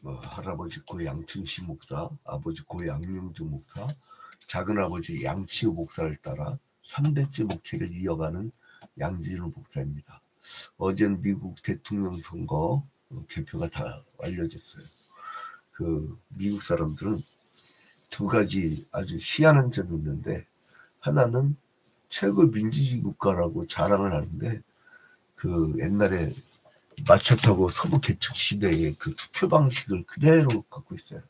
할아버지 고 양춘식 목사, 아버지 고 양명주 목사, 작은아버지 양치우 목사를 따라 3대째 목회를 이어가는 양진우 목사입니다. 어제는 미국 대통령 선거 개표가 다 완료됐어요. 그 미국 사람들은 두 가지 아주 희한한 점이 있는데, 하나는 최고 민주주의 국가라고 자랑을 하는데, 그 옛날에 마차 타고 서부 개척 시대의 그 투표 방식을 그대로 갖고 있어요.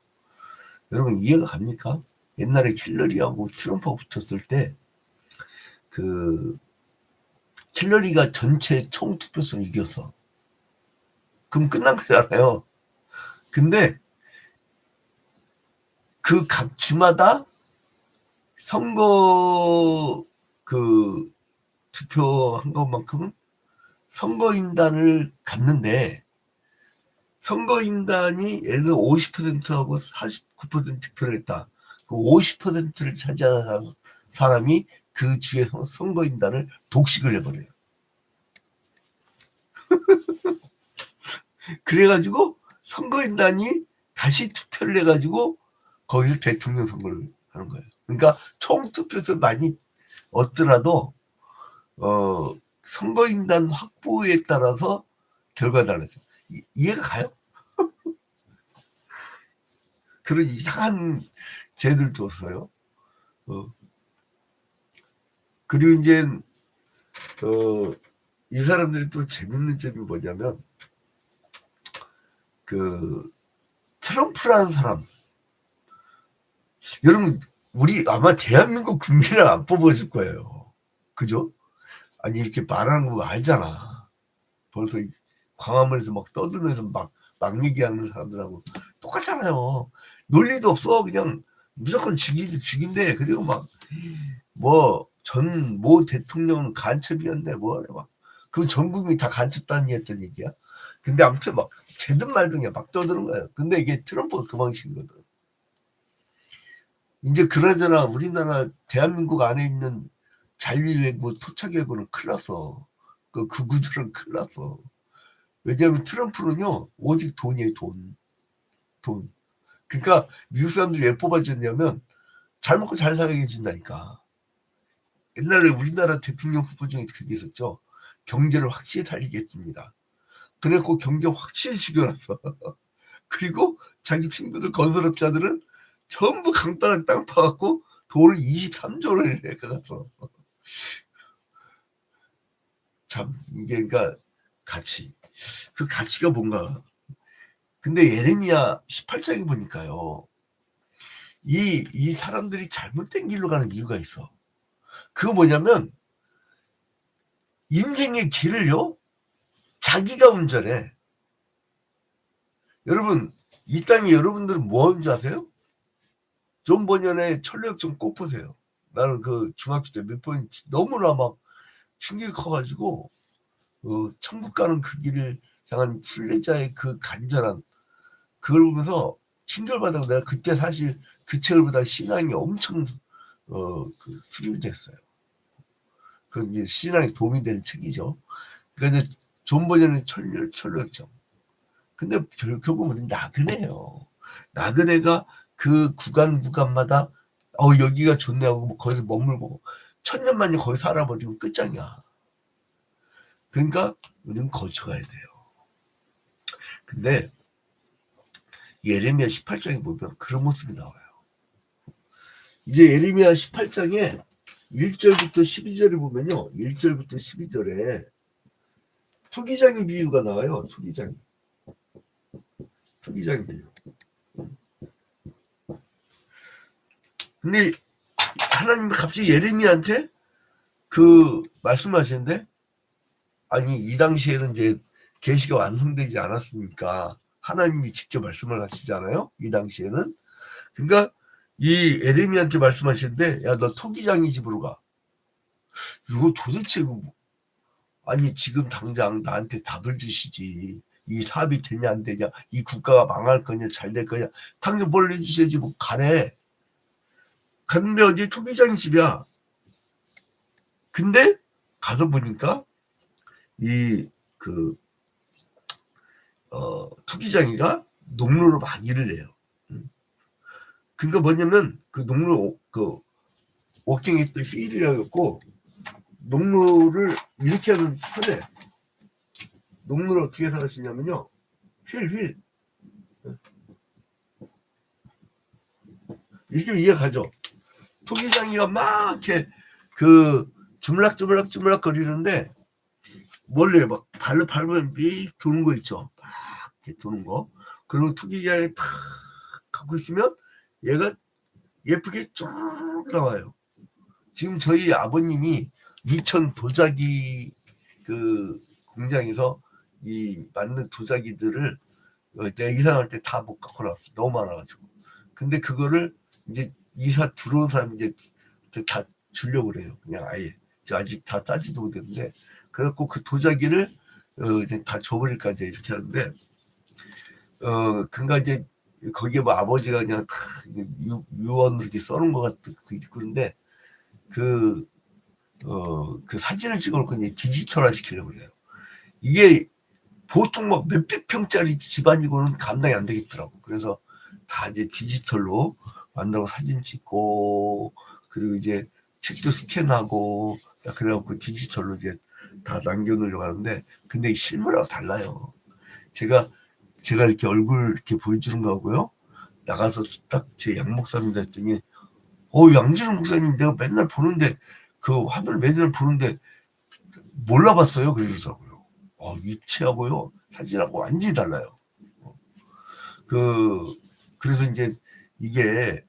여러분 이해가 갑니까? 옛날에 힐러리하고 트럼프가 붙었을 때 그 힐러리가 전체 총 투표수를 이겼어. 그럼 끝난 거잖아요. 근데 그 각 주마다 선거 그 투표한 것만큼은 선거인단을 갔는데, 선거인단이 예를 들어 50%하고 49% 득표를 했다. 그 50%를 차지하는 사람이 그 주의 선거인단을 독식을 해버려요. 그래가지고 선거인단이 다시 투표를 해가지고 거기서 대통령 선거를 하는 거예요. 그러니까 총 투표수 많이 얻더라도 선거인단 확보에 따라서 결과가 달라져. 이해가 가요? 그런 이상한 죄들 뒀어요. 그리고 이제 이 사람들이 또 재밌는 점이 뭐냐면, 그 트럼프라는 사람, 여러분 우리 아마 대한민국 국민을 안 뽑아줄 거예요. 그죠? 아니 이렇게 말하는 거 알잖아. 벌써 광화문에서 막 떠들면서 막 얘기하는 사람들하고 똑같잖아요. 논리도 없어. 그냥 무조건 죽인대. 그리고 막 뭐 모 대통령은 간첩이었네 뭐 막. 그럼 전 국민이 다 간첩단이었던 얘기야. 근데 아무튼 막 되든 말든 막 떠드는 거예요. 근데 이게 트럼프가 그 방식이거든. 이제 그러잖아. 우리나라 대한민국 안에 있는 잔류외구, 토착외구는 큰일 났어. 그 극우들은 큰일 났어. 왜냐하면 트럼프는요, 오직 돈이에요, 돈. 돈. 그러니까 미국 사람들이 왜 뽑아줬냐면 잘 먹고 잘 살게 해준다니까. 옛날에 우리나라 대통령 후보 중에 그게 있었죠. 경제를 확실히 살리겠습니다. 그래갖고 경제 확실히 죽여놨어. 그리고 자기 친구들 건설업자들은 전부 강바닥 땅 파갖고 돈을 23조를 해가갔어. 참 이게 그러니까 가치. 그 가치가 뭔가. 근데 예레미야 18장에 보니까요, 이 사람들이 잘못된 길로 가는 이유가 있어. 그거 뭐냐면 인생의 길을요 자기가 운전해. 여러분 이 땅에 여러분들은 뭐 하는 줄 아세요? 존 버년의 철력 좀 꼭 보세요. 나는 그 중학교 때 몇 번 너무나 막 충격이 커가지고 천국 가는 그 길을 향한 순례자의 그 간절한 그걸 보면서 친절받아서 내가 그때 사실 그 책을 보다 신앙이 엄청 그 수립이 됐어요. 그 이제 신앙에 도움이 되는 책이죠. 그러니까 이제 존 버년의 철력정. 근데 결국은 나그네예요. 나그네가 그 구간마다 여기가 좋네 하고 뭐 거기서 머물고 천년만년 거기 살아버리면 끝장이야. 그러니까 우리는 거쳐가야 돼요. 근데 예레미야 18장에 보면 그런 모습이 나와요. 이제 예레미야 18장에 1절부터 12절에 보면요. 1절부터 12절에 투기장의 비유가 나와요. 투기장의 비유. 근데 하나님이 갑자기 예레미야한테 그 말씀하시는데, 아니 이 당시에는 이제 계시가 완성되지 않았으니까 하나님이 직접 말씀을 하시잖아요. 이 당시에는. 그러니까 이 예레미야한테 말씀하시는데, 야 너 토기장의 집으로 가. 이거 도대체 아니 지금 당장 나한테 답을 주시지. 이 사업이 되냐 안 되냐, 이 국가가 망할 거냐 잘 될 거냐, 당장 뭘 해주셔야지. 뭐 가래. 갔는데 어디 토기장의 집이야. 근데 가서 보니까 이 투기장이가 농로로 많이 일을 해요. 그러니까 뭐냐면 그 농로 그 옥정에 또 휠이라고 했고 농로를 이렇게 하면 편해. 농로를 어떻게 해서 하시냐면요. 휠. 이렇게 이해가죠. 토기장이가 막 이렇게 그 주물락 거리는데 원래 막 발로 밟으면 믹 도는 거 있죠. 막 이렇게 도는 거. 그리고 토기장이 탁 갖고 있으면 얘가 예쁘게 쭉 나와요. 지금 저희 아버님이 이천 도자기 그 공장에서 이 만든 도자기들을 내가 이사할 때 다 못 갖고 나왔어. 너무 많아가지고. 근데 그거를 이제 이사 들어온 사람이 이제 다 주려고 그래요. 그냥 아예. 아직 다 따지도 못했는데. 그래갖고 그 도자기를 이제 다 줘버릴까 이제 이렇게 하는데, 그니까 이제 거기에 뭐 아버지가 그냥 다 유언을 이렇게 써놓은 것 같은 그런데 그 사진을 찍어놓고 이제 디지털화 시키려고 그래요. 이게 보통 막 몇백 평짜리 집안이고는 감당이 안 되겠더라고. 그래서 다 이제 디지털로 만들고 사진 찍고, 그리고 이제 책도 스캔하고, 그래갖고 디지털로 이제 다 남겨놓으려고 하는데, 근데 실물하고 달라요. 제가 이렇게 얼굴 이렇게 보여주는 거고요. 나가서 딱 제 양 목사님 했더니, 양진호 목사님 내가 맨날 보는데, 그 화면을 맨날 보는데, 몰라봤어요. 그러더라고요. 입체하고요. 사진하고 완전히 달라요. 그래서 이제 이게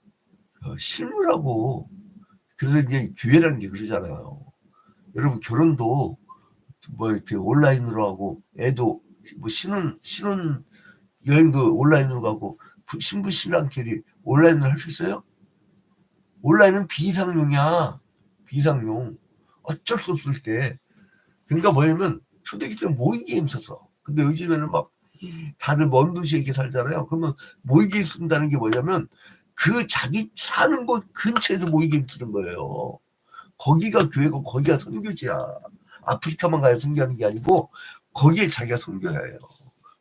실물하고, 그래서 이제 교회라는 게 그러잖아요. 여러분 결혼도 뭐 이렇게 온라인으로 하고, 애도 뭐 신혼 여행도 온라인으로 가고, 신부 신랑끼리 온라인으로 할 수 있어요? 온라인은 비상용이야. 비상용. 어쩔 수 없을 때. 그러니까 뭐냐면 초대기 때 모이게임 썼어. 근데 요즘에는 막 다들 먼 도시에 이렇게 살잖아요. 그러면 모이게임 쓴다는 게 뭐냐면 그 자기 사는 곳 근처에서 모이게임 쓰는 거예요. 거기가 교회고 거기가 선교지야. 아프리카만 가야 선교하는 게 아니고 거기에 자기가 선교해야 해요.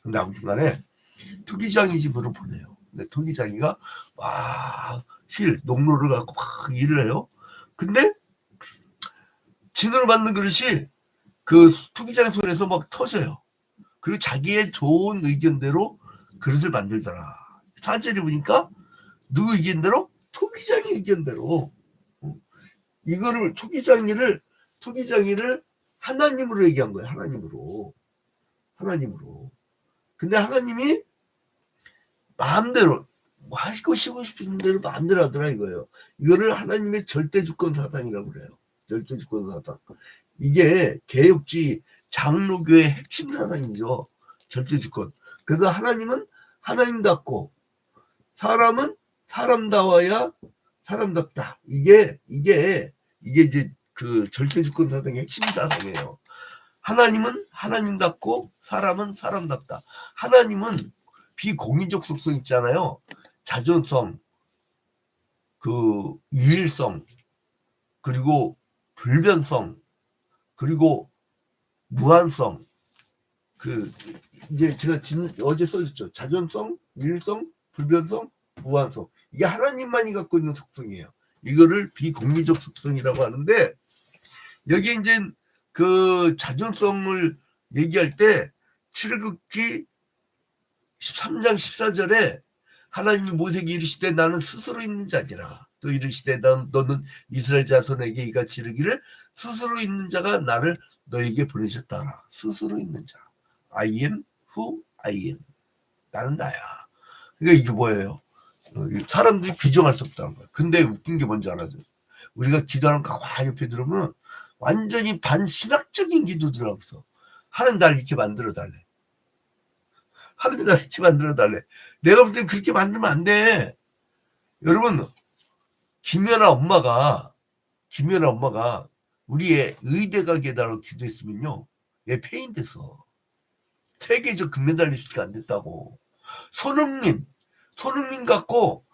근데 아무튼 간에 투기장이 집으로 보내요. 근데 투기장이가 막 농로를 갖고 막 일을 해요. 근데 진으로 만든 그릇이 그 투기장 손에서 막 터져요. 그리고 자기의 좋은 의견대로 그릇을 만들더라. 사절이 보니까 누구 의견대로? 토기장의 의견대로. 이거를 토기장이를 하나님으로 얘기한 거예요. 하나님으로. 근데 하나님이 마음대로 하시고 싶은 대로 마음대로 하더라 이거예요. 이거를 하나님의 절대주권 사상이라고 그래요. 절대주권 사상. 이게 개혁주의 장로교의 핵심 사상이죠. 절대주권. 그래서 하나님은 하나님답고 사람은 사람다워야 사람답다. 이게 이제 그 절대주권 사상의 핵심 사상이에요. 하나님은 하나님답고 사람은 사람답다. 하나님은 비공인적 속성 있잖아요. 자존성, 그 유일성, 그리고 불변성, 그리고 무한성. 이제 제가 어제 써줬죠. 자존성, 유일성, 불변성, 무한성. 이게 하나님만이 갖고 있는 속성이에요. 이거를 비공리적 속성이라고 하는데, 여기 이제 그 자존성을 얘기할 때 출애굽기 13장 14절에 하나님이 모세에게 이르시되 나는 스스로 있는 자니라. 또 이르시되 너는 이스라엘 자손에게 이같이 이르기를 스스로 있는 자가 나를 너에게 보내셨다라. 스스로 있는 자. I am who I am. 나는 나야. 그러니까 이게 뭐예요? 사람들이 규정할 수 없다는 거야. 근데 웃긴 게 뭔지 알아요? 우리가 기도하는 거 가만히 옆에 들으면 완전히 반신학적인 기도들하고 있어. 하나님 나를 이렇게 만들어 달래. 하나님 나를 이렇게 만들어 달래. 내가 볼 땐 그렇게 만들면 안 돼. 여러분, 김연아 엄마가 우리의 의대 가게 달라고 기도했으면요, 얘 폐인 됐어. 세계적 금메달리스트가 안 됐다고. 손흥민 갖고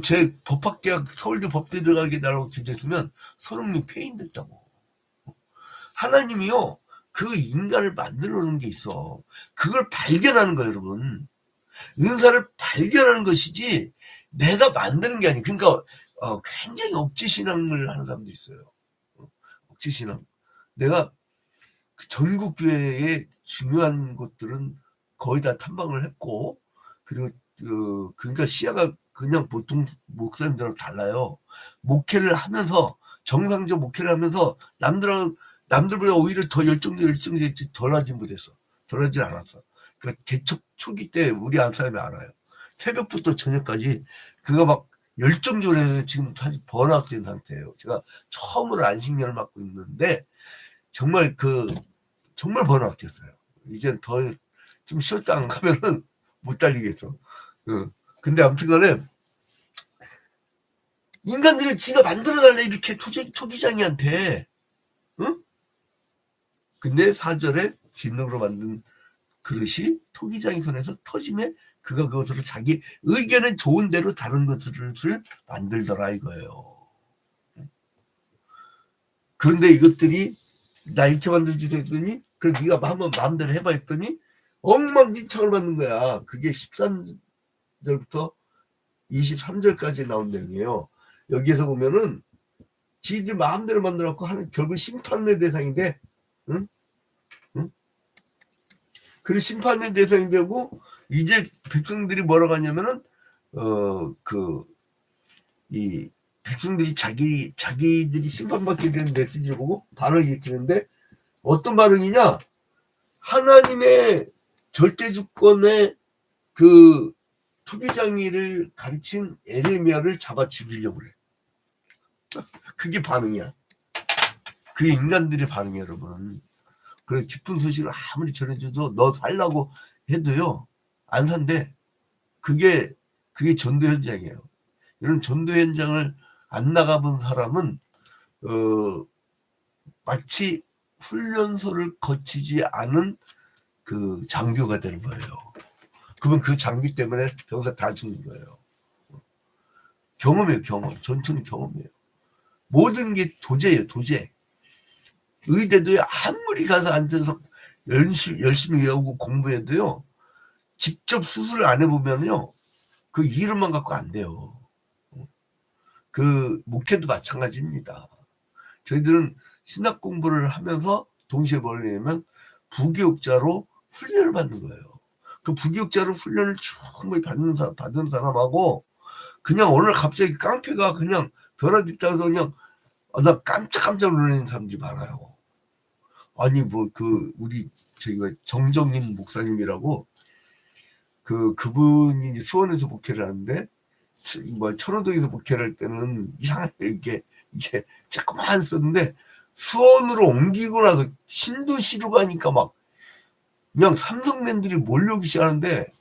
제 법학대학 서울대 법대 들어가게 달라고 기도했으면 손흥민 폐인 됐다고. 하나님이요, 그 인간을 만들어 놓은 게 있어. 그걸 발견하는 거예요, 여러분. 은사를 발견하는 것이지 내가 만드는 게 아니에요. 그러니까 굉장히 억지신앙을 하는 사람도 있어요. 억지신앙. 내가 전국 교회의 중요한 곳들은 거의 다 탐방을 했고, 그리고 그러니까 시야가 그냥 보통 목사님들하고 달라요. 목회를 하면서, 정상적 목회를 하면서 남들보다 오히려 더 열정적이 덜하지 못했어. 덜하지 않았어. 그러니까 개척 초기 때 우리 안 사람이 알아요. 새벽부터 저녁까지 그가 막 열정적으로 해서 지금 사실 번아웃 된 상태예요. 제가 처음으로 안식년을 맡고 있는데 정말 정말 번아웃 됐어요. 이젠 더 좀 쉬었다 안 가면은 못 달리겠어. 근데 아무튼 간에 인간들을 지가 만들어달래 이렇게 토기장이한테. 응? 근데 4절에 진흙으로 만든 그릇이 토기장이 손에서 터짐에 그가 그것으로 자기 의견은 좋은 대로 다른 것을 만들더라 이거예요. 그런데 이것들이 나 이렇게 만들지 했더니 그래 네가 한번 마음대로 해봐 했더니 엉망진창을 만든 거야. 그게 13절부터 23절까지 나온 내용이에요. 여기에서 보면은 지들 마음대로 만들어갖고 하는 결국 심판의 대상인데, 응? 응? 그 심판의 대상이 되고 이제 백성들이 뭐라고 하냐면은 이 백성들이 자기들이 심판받게 되는 메시지를 보고 반응을 일으키는데 어떤 반응이냐? 하나님의 절대주권의 그 토기장이를 가르친 에레미야를 잡아 죽이려고 그래. 그게 반응이야. 그게 인간들의 반응이야, 여러분. 그래 기쁜 소식을 아무리 전해줘도 너 살라고 해도요 안 산대. 그게 전도 현장이에요. 이런 전도 현장을 안 나가본 사람은 마치 훈련소를 거치지 않은 그 장교가 되는 거예요. 그러면 그 장비 때문에 병사 다 죽는 거예요. 경험이에요, 경험. 전투는 경험이에요. 모든 게 도제예요, 도제. 의대도요, 아무리 가서 앉아서 열심히 외우고 공부해도요, 직접 수술을 안 해보면요, 그 이름만 갖고 안 돼요. 그 목회도 마찬가지입니다. 저희들은 신학 공부를 하면서 동시에 뭘 하냐면 부교육자로 훈련을 받는 거예요. 그 부교육자로 훈련을 충분히 받은 사람하고 그냥 오늘 갑자기 깡패가 그냥 변화됐다 해서 그냥 나 깜짝 놀라는 사람들이 많아요. 아니 우리 저희가 정정인 목사님이라고 그분이 수원에서 목회를 하는데 천호동에서 목회를 할 때는 이상하게 이게 자꾸만 썼는데 수원으로 옮기고 나서 신도시로 가니까 막 그냥 삼성맨들이 몰려오기 시작하는데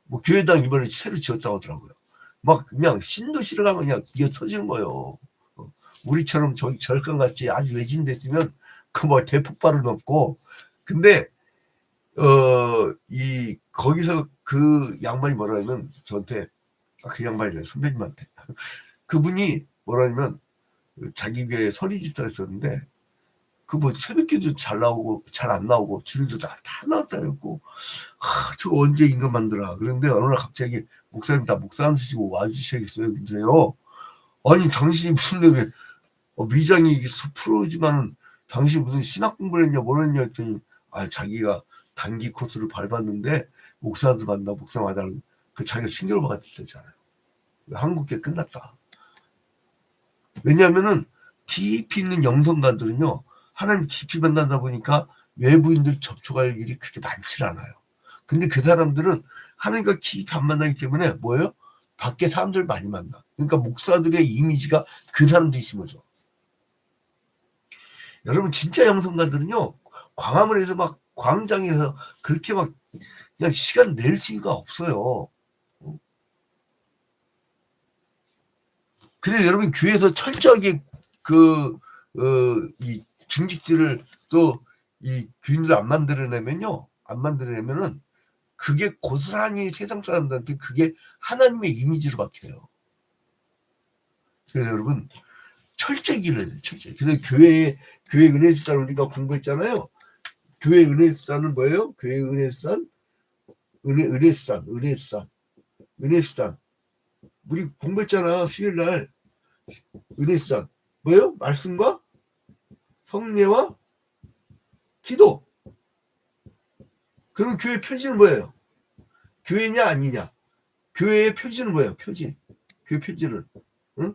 뭐 교회당 이번에 새로 지었다고 하더라고요. 막 그냥 신도시로 가면 그냥 기어 터지는 거예요. 우리처럼 저기 절간같이 아주 외진됐으면 그 뭐 대폭발은 없고 근데 거기서 그 양반이 뭐라냐면 저한테 그 양반이래 선배님한테 그분이 뭐라냐면 자기 교회 설이 집사를 했었는데 그 뭐 새벽기도 잘 나오고 잘 안 나오고 주일도 다 나왔다 그랬고 저거 언제 인간 만들어 그런데 어느 날 갑자기 목사님 다 목사 안 쓰시고 와주셔야겠어요. 그래요. 아니 당신이 무슨 왜 미장이 프로지만은 당신 무슨 신학 공부를 했냐 뭘 했냐 했더니 자기가 단기 코스를 밟았는데 목사도 만나 목사 마다는 그 자기가 충격을 받았잖아요. 한국계 끝났다. 왜냐하면은 깊이 있는 영성가들은요 하나님 깊이 만나다 보니까 외부인들 접촉할 일이 그렇게 많지 않아요. 근데 그 사람들은 하나님과 깊이 안 만나기 때문에 뭐예요? 밖에 사람들 많이 만나. 그러니까 목사들의 이미지가 그 사람들이 심어져. 여러분 진짜 영성가들은요 광화문에서 막 광장에서 그렇게 막 그냥 시간 낼 수가 없어요. 그래서 여러분 교회에서 철저하게 이 중직들을 또 이 교인들 안 만들어내면은 그게 고스란히 세상 사람들한테 그게 하나님의 이미지로 박혀요. 그래서 여러분 철저히 일해야 돼요. 철저히. 그래서 교회 은혜 수단 우리가 공부했잖아요. 교회 은혜 수단은 뭐예요? 교회 은혜 수단 은혜수단. 우리 공부했잖아, 수요일날. 은혜수단. 뭐예요? 말씀과 성례와 기도. 그럼 교회 표지는 뭐예요? 교회냐 아니냐? 교회의 표지는 뭐예요? 표지. 교회 표지는. 응?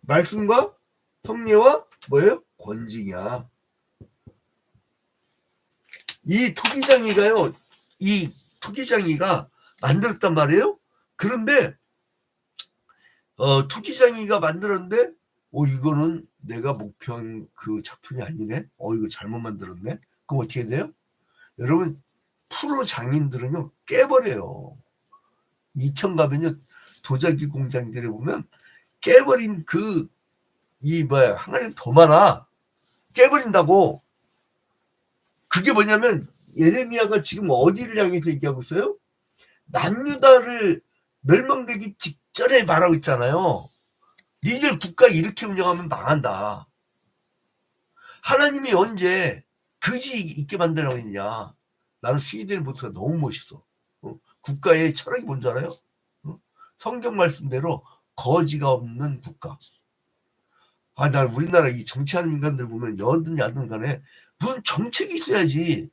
말씀과 성례와 뭐예요? 권징이야. 이 토기장이가 만들었단 말이에요. 그런데 토기장이가 만들었는데 이거는 내가 목표한 그 작품이 아니네. 이거 잘못 만들었네. 그럼 어떻게 돼요? 여러분, 프로 장인들은요 깨버려요. 이천 가면요 도자기 공장들에 보면 깨버린 하나가 더 많아. 깨버린다고. 그게 뭐냐면 예레미야가 지금 어디를 향해서 얘기하고 있어요? 남유다를 멸망되기 직전에 말하고 있잖아요. 니들 국가 이렇게 운영하면 망한다. 하나님이 언제 그지 있게 만들라고 했냐. 나는 스웨덴 보트가 너무 멋있어. 국가의 철학이 뭔지 알아요? 성경 말씀대로 거지가 없는 국가. 난 우리나라 이 정치하는 인간들 보면 여든 야든 간에 무슨 정책이 있어야지.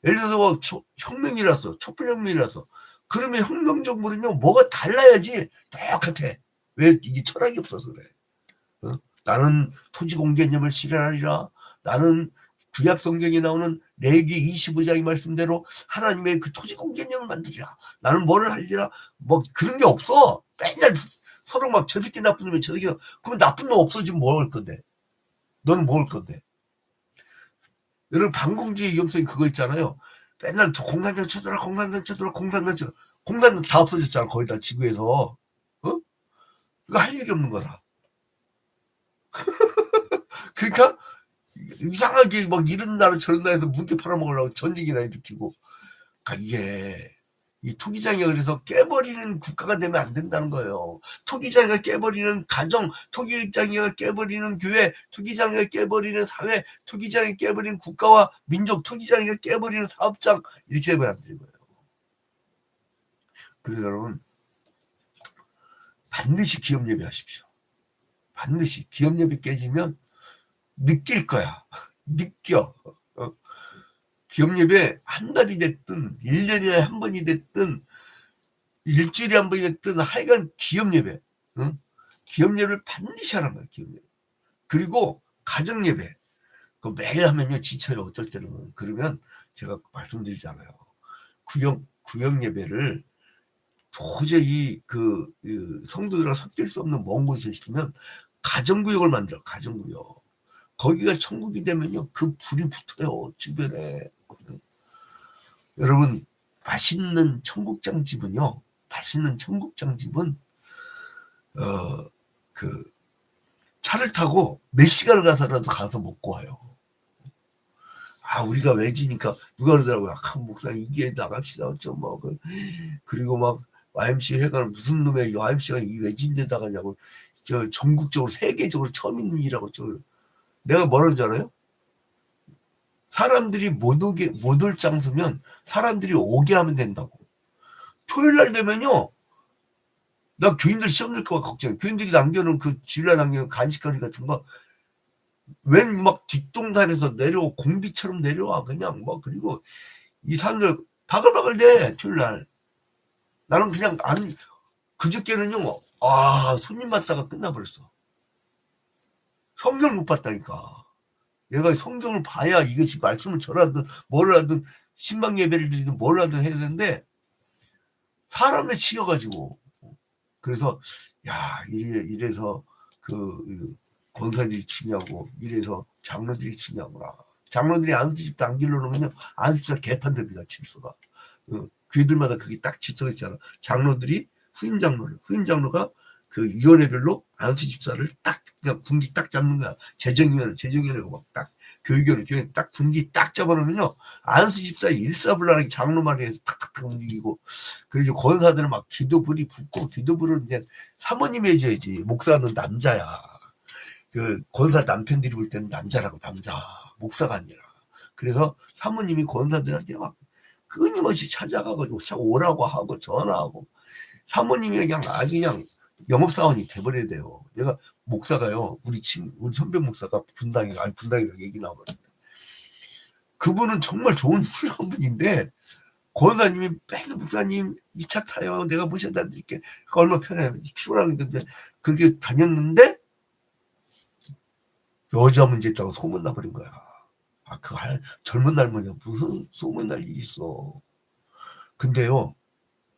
예를 들어서 혁명이라서 촛불혁명이라서 그러면 혁명정부는요 뭐가 달라야지. 똑같아. 왜? 이게 철학이 없어서 그래. 나는 토지공개념을 실현하리라. 나는 구약 성경에 나오는 레위기 25장의 말씀대로 하나님의 그 토지공개념을 만들리라. 나는 뭐를 하리라. 뭐 그런 게 없어. 맨날 서로 막 저 새끼 나쁜 놈이 저 새끼. 그럼 나쁜 놈 없어지면 뭐 할 건데? 너는 뭐 할 건데? 여러분 반공주의 위험성이 그거 있잖아요. 맨날 공산당 쳐들어 공산당 다 없어졌잖아. 거의 다 지구에서. 그거 할 일이 없는 거라. 그러니까 이상하게 막 이런 나라 저런 나라에서 무게 팔아먹으려고 전쟁이나 일으키고. 그러니까 이게 이 토기장이가 그래서 깨버리는 국가가 되면 안 된다는 거예요. 토기장이가 깨버리는 가정, 토기장이가 깨버리는 교회, 토기장이가 깨버리는 사회, 토기장이 깨버리는 국가와 민족, 토기장이가 깨버리는 사업장 이렇게 되면 안 되는 거예요. 그래서 여러분 반드시 기업 예배하십시오. 반드시 기업 예배 깨지면 느낄 거야. 느껴. 기업 예배 한 달이 됐든 1년에 한 번이 됐든 일주일에 한 번이 됐든 하여간 기업 예배. 기업 예배를 반드시 하란 말이야. 기업 예배. 그리고 가정 예배. 그 매일 하면요 지쳐요. 어떨 때는. 그러면 제가 말씀드리잖아요. 구역 예배를 도저히 그 성도들과 섞일 수 없는 먼 곳에 있으면 가정구역을 만들어. 가정구역. 거기가 천국이 되면요 그 불이 붙어요 주변에. 여러분 맛있는 청국장 집은요 그 차를 타고 몇 시간을 가서라도 가서 먹고 와요. 우리가 외지니까 누가 그러더라고요. 목사님 이게 나갑시다. 그리고 막 YMC 회관을 무슨 놈의 YMC가 이 외진데다 가냐고. 전국적으로 세계적으로 처음 있는 일이라고. 내가 뭐라는 줄 알아요? 사람들이 못 올 장소면 사람들이 오게 하면 된다고. 토요일날 되면요. 나 교인들 시험 들까 봐 걱정해. 교인들이 남겨놓은 그 주일날 남겨놓은 간식거리 같은 거 웬 막 뒷동산에서 내려오 공비처럼 내려와 그냥 뭐. 그리고 이 사람들 바글바글 돼 토요일날. 나는 그냥 그저께는요 손님 맞다가 끝나버렸어. 성경을 못 봤다니까. 내가 성경을 봐야 이것이 말씀을 전하든 뭘 하든 신방 예배를 드리든 뭘 하든 해야 되는데 사람에 치여가지고. 그래서 이래서 그 권사들이 중요하고 이래서 장로들이 중요하구나. 장로들이 안수집도 안 길러놓으면 안수집사 개판됩니다. 질서가. 교회들마다 그게 딱 질서가 있잖아. 장로들이 후임장로가 그 위원회별로 안수집사를 딱 그냥 분기 딱 잡는 거야. 재정위원회고 막 딱 교육위원회 딱 분기 딱 잡아놓으면요 안수집사 일사불란하게 장로만 해서 탁탁탁 움직이고. 그리고 권사들은 막 기도불이 붙고. 기도불은 이제 사모님이 해줘야지. 목사는 남자야. 그 권사 남편들이 볼 때는 남자라고. 남자 목사가 아니라. 그래서 사모님이 권사들한테 막 끊임없이 찾아가가지고 오라고 하고 전화하고 사모님이 그냥 영업사원이 돼버려야 돼요. 내가 목사가요, 우리 선배 목사가 분당이라고 얘기 나오거든요. 그분은 정말 좋은 훌륭한 분인데 권사님이 맨날 목사님 이 차 타요. 내가 모셔다 드릴게. 그거 얼마 편해요. 피곤하게 그렇게 다녔는데 여자 문제 있다고 소문나버린 거야. 젊은 날문이야. 무슨 소문날 일이 있어. 근데요,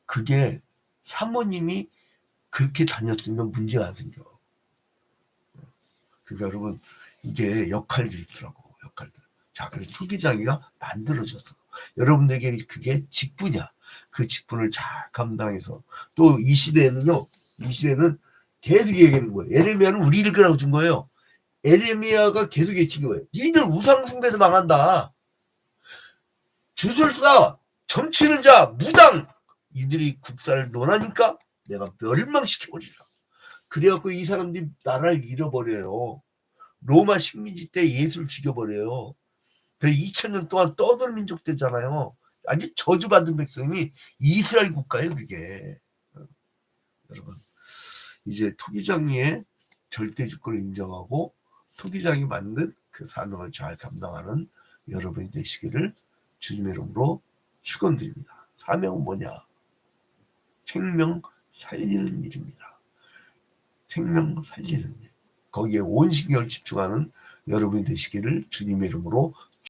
그게 사모님이 그렇게 다녔으면 문제가 안 생겨. 그러니까 여러분, 이게 역할들이 있더라고. 역할들. 자, 그래서 투기장이가 만들어졌어. 여러분들에게 그게 직분이야. 그 직분을 잘 감당해서 또 이 시대는 계속 얘기하는 거예요. 에레미야는 우리 읽으라고 준 거예요. 에레미야가 계속 얘기하는 거예요. 니들 우상숭배에서 망한다. 주술사, 점치는 자, 무당, 이들이 국사를 논하니까 내가 멸망시켜버리라. 그래갖고 이 사람들이 나라를 잃어버려요. 로마 식민지 때 예수를 죽여버려요. 그래 2000년 동안 떠들 민족 되잖아요. 아주 저주받은 백성이 이스라엘 국가예요, 그게. 여러분, 이제 토기장이의 절대주권을 인정하고 토기장이 만든 그 사명을 잘 감당하는 여러분이 되시기를 주님의 이름으로 축원드립니다. 사명은 뭐냐? 생명 살리는 일입니다. 생명 살리는 일. 거기에 온 신경을 집중하는 여러분이 되시기를 주님의 이름으로